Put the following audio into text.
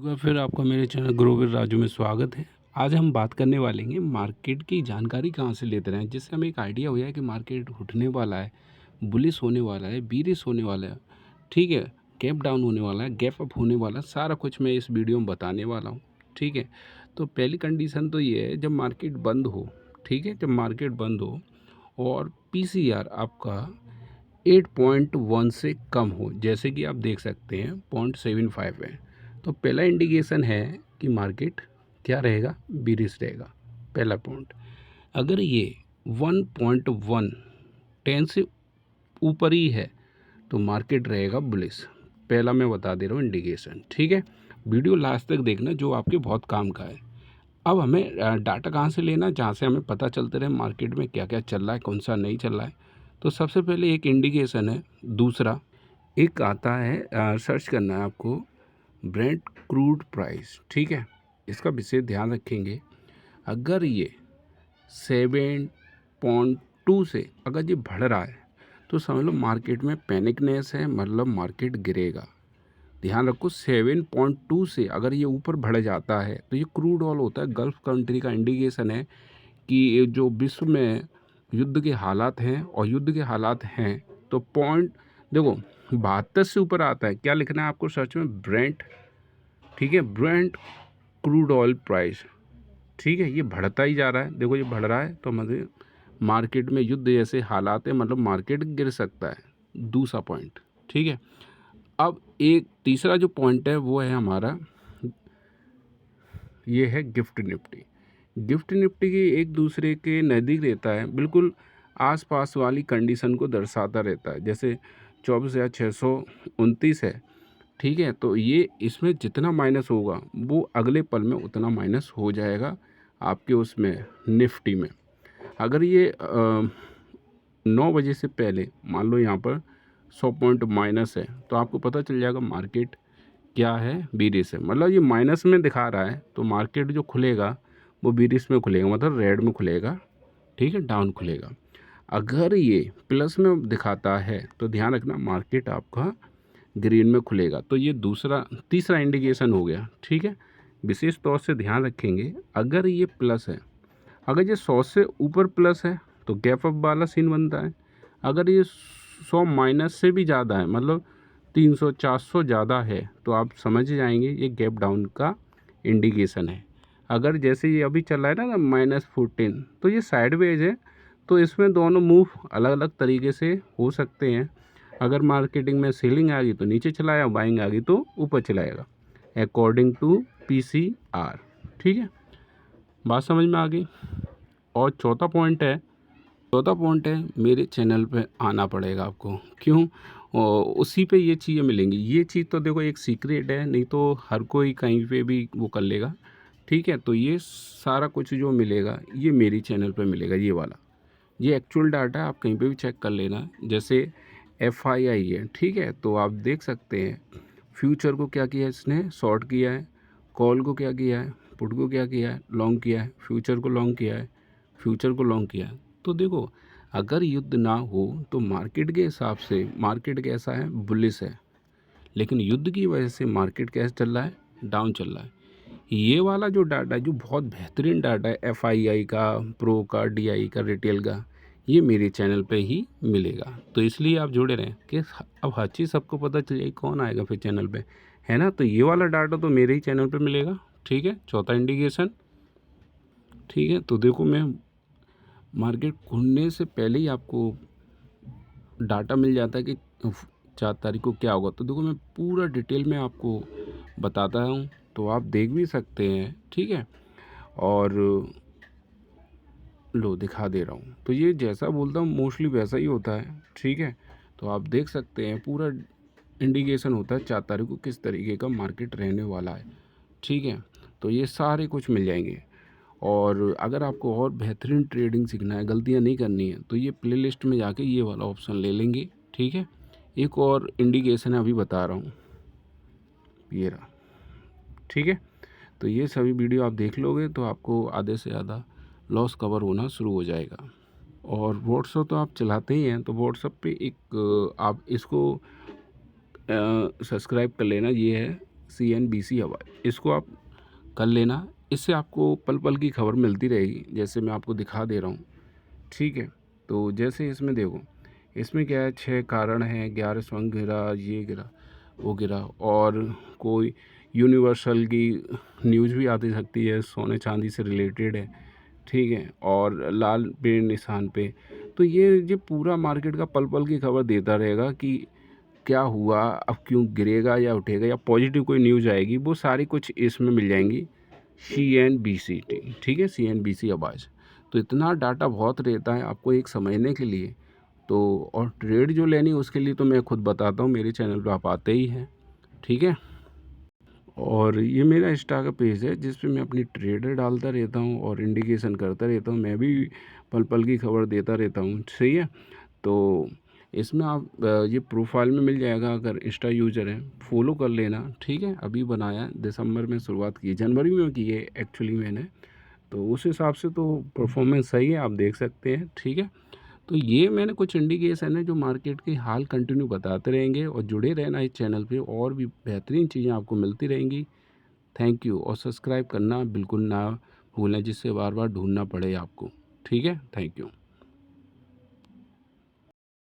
एक बार फिर आपका मेरे चैनल ग्रो विद राजू में स्वागत है। आज हम बात करने वाले हैं मार्केट की जानकारी कहाँ से लेते रहें, जिससे हमें एक आइडिया हो जाए कि मार्केट उठने वाला है, बुलिश होने वाला है, बीरिश होने वाला है, ठीक है, गैप डाउन होने वाला है, गैप अप होने वाला है। सारा कुछ मैं इस वीडियो में बताने वाला हूँ, ठीक है। तो पहली कंडीशन तो ये है, जब मार्केट बंद हो, ठीक है, जब मार्केट बंद हो और पीसीआर आपका 8.1 से कम हो, जैसे कि आप देख सकते हैं 0.75 है, तो पहला इंडिकेशन है कि मार्केट क्या रहेगा, बीरिश रहेगा। पहला पॉइंट, अगर ये 1.1 10 से ऊपर ही है तो मार्केट रहेगा बुलिश। पहला मैं बता दे रहा हूँ इंडिकेशन, ठीक है। वीडियो लास्ट तक देखना, जो आपके बहुत काम का है। अब हमें डाटा कहाँ से लेना, जहाँ से हमें पता चलते रहे मार्केट में क्या क्या चल रहा है, कौन सा नहीं चल रहा है। तो सबसे पहले एक इंडिकेशन है। दूसरा एक आता है, सर्च करना है आपको, ब्रेंट क्रूड प्राइस, ठीक है। इसका विशेष ध्यान रखेंगे। अगर ये 7.2 से अगर ये बढ़ रहा है तो समझ लो मार्केट में पैनिकनेस है, मतलब मार्केट गिरेगा। ध्यान रखो, 7.2 से अगर ये ऊपर बढ़ जाता है तो ये क्रूड ऑयल होता है, गल्फ़ कंट्री का इंडिकेशन है कि ये जो विश्व में युद्ध के हालात हैं, और युद्ध के हालात हैं तो पॉइंट देखो 72 से ऊपर आता है। क्या लिखना है आपको सर्च में, ब्रेंट, ठीक है, ब्रेंट क्रूड ऑयल प्राइस, ठीक है। ये बढ़ता ही जा रहा है, देखो ये बढ़ रहा है, तो मतलब मार्केट में युद्ध जैसे हालात है, मतलब मार्केट गिर सकता है। दूसरा पॉइंट, ठीक है। अब एक तीसरा जो पॉइंट है वो है हमारा, ये है गिफ्ट निफ्टी। गिफ्ट निफ्टी की एक दूसरे के नज़दीक रहता है, बिल्कुल आसपास वाली कंडीशन को दर्शाता रहता है। जैसे 24,629 है, ठीक है। तो ये इसमें जितना माइनस होगा वो अगले पल में उतना माइनस हो जाएगा आपके उसमें निफ्टी में। अगर ये 9 बजे से पहले मान लो यहाँ पर 100 पॉइंट माइनस है, तो आपको पता चल जाएगा मार्केट क्या है, बीरिश है। मतलब ये माइनस में दिखा रहा है तो मार्केट जो खुलेगा वो बीरिश में खुलेगा, मतलब रेड में खुलेगा, ठीक है, डाउन खुलेगा। अगर ये प्लस में दिखाता है तो ध्यान रखना मार्केट आपका ग्रीन में खुलेगा। तो ये तीसरा इंडिकेशन हो गया, ठीक है। विशेष तौर से ध्यान रखेंगे, अगर ये प्लस है, अगर ये 100 से ऊपर प्लस है तो गैप अप वाला सीन बनता है। अगर ये 100 माइनस से भी ज़्यादा है, मतलब 300 400 ज़्यादा है, तो आप समझ जाएंगे ये गैप डाउन का इंडिकेशन है। अगर जैसे ये अभी चल रहा है ना -14, तो ये साइडवेज है, तो इसमें दोनों मूव अलग अलग तरीके से हो सकते हैं। अगर मार्केटिंग में सेलिंग आ गई तो नीचे चलाया, बाइंग आ गई तो ऊपर चलाएगा, अकॉर्डिंग टू पीसीआर, ठीक है। बात समझ में आ गई। और चौथा पॉइंट है मेरे चैनल पे आना पड़ेगा आपको। क्यों? उसी पे ये चीज़ें मिलेंगी। ये चीज़ तो देखो एक सीक्रेट है, नहीं तो हर कोई कहीं पे भी वो कर लेगा, ठीक है। तो ये सारा कुछ जो मिलेगा ये मेरी चैनल पे मिलेगा, ये वाला, ये एक्चुअल डाटा है, आप कहीं पे भी चेक कर लेना। जैसे FII है, ठीक है, तो आप देख सकते हैं फ्यूचर को क्या किया इसने, शॉर्ट किया है, कॉल को क्या किया है, पुट को क्या किया है, लॉन्ग किया है, फ्यूचर को लॉन्ग किया है, फ्यूचर को लॉन्ग किया है। तो देखो अगर युद्ध ना हो तो मार्केट के हिसाब से मार्केट कैसा है, बुलिश है। लेकिन युद्ध की वजह से मार्केट कैसे चल रहा है, डाउन चल रहा है। ये वाला जो डाटा है, जो बहुत बेहतरीन डाटा है FII का, प्रो का, DI का, रिटेल का, ये मेरे चैनल पे ही मिलेगा। तो इसलिए आप जुड़े रहें कि अब हर चीज़ सबको पता चल जाएगी, कौन आएगा फिर चैनल पे, है ना। तो ये वाला डाटा तो मेरे ही चैनल पे मिलेगा, ठीक है। चौथा इंडिकेशन, ठीक है। तो देखो मैं मार्केट खुलने से पहले ही आपको डाटा मिल जाता है कि 4 तारीख को क्या होगा। तो देखो मैं पूरा डिटेल में आपको बताता हूँ, तो आप देख भी सकते हैं, ठीक है। और लो दिखा दे रहा हूँ, तो ये जैसा बोलता हूँ मोस्टली वैसा ही होता है, ठीक है। तो आप देख सकते हैं पूरा इंडिकेशन होता है 4 तारीख को किस तरीके का मार्केट रहने वाला है, ठीक है। तो ये सारे कुछ मिल जाएंगे। और अगर आपको और बेहतरीन ट्रेडिंग सीखना है, गलतियाँ नहीं करनी है, तो ये प्लेलिस्ट में जाके ये वाला ऑप्शन ले लेंगे, ठीक है। एक और इंडिकेशन है, अभी बता रहा हूँ, ये रहा, ठीक है। तो ये सभी वीडियो आप देख लोगे तो आपको आधे से ज़्यादा लॉस कवर होना शुरू हो जाएगा। और व्हाट्सअप तो आप चलाते ही हैं, तो व्हाट्सअप पे एक आप इसको सब्सक्राइब कर लेना, ये है CNBC हवाई, इसको आप कर लेना। इससे आपको पल पल की खबर मिलती रहेगी, जैसे मैं आपको दिखा दे रहा हूँ, ठीक है। तो जैसे इसमें देखो, इसमें क्या है, 6 कारण हैं, 11 स्वंग गिरा, ये गिरा, वो गिरा, और कोई यूनिवर्सल की न्यूज़ भी आती सकती है, सोने चांदी से रिलेटेड है, ठीक है, और लाल पे निशान पे। तो ये पूरा मार्केट का पल पल की खबर देता रहेगा कि क्या हुआ, अब क्यों गिरेगा या उठेगा, या पॉजिटिव कोई न्यूज़ आएगी, वो सारी कुछ इसमें मिल जाएंगी CNBC, ठीक है, CNBC आवाज़। तो इतना डाटा बहुत रहता है आपको एक समझने के लिए। तो और ट्रेड जो लेनी उसके लिए तो मैं खुद बताता हूँ, मेरे चैनल पे आप आते ही हैं, ठीक है। और ये मेरा इंस्टा का पेज है जिस पे मैं अपनी ट्रेडर डालता रहता हूँ और इंडिकेशन करता रहता हूँ, मैं भी पल पल की खबर देता रहता हूँ, सही है। तो इसमें आप ये प्रोफाइल में मिल जाएगा, अगर इंस्टा यूज़र है फॉलो कर लेना, ठीक है। अभी बनाया, दिसंबर में शुरुआत की, जनवरी में की है एक्चुअली मैंने, तो उस हिसाब से तो परफॉर्मेंस सही है, आप देख सकते हैं, ठीक है। तो ये मैंने कुछ इंडिकेशन है जो मार्केट के हाल कंटिन्यू बताते रहेंगे, और जुड़े रहना इस चैनल पे, और भी बेहतरीन चीज़ें आपको मिलती रहेंगी। थैंक यू, और सब्सक्राइब करना बिल्कुल ना भूलें, जिससे बार बार ढूंढना पड़े आपको, ठीक है। Thank you.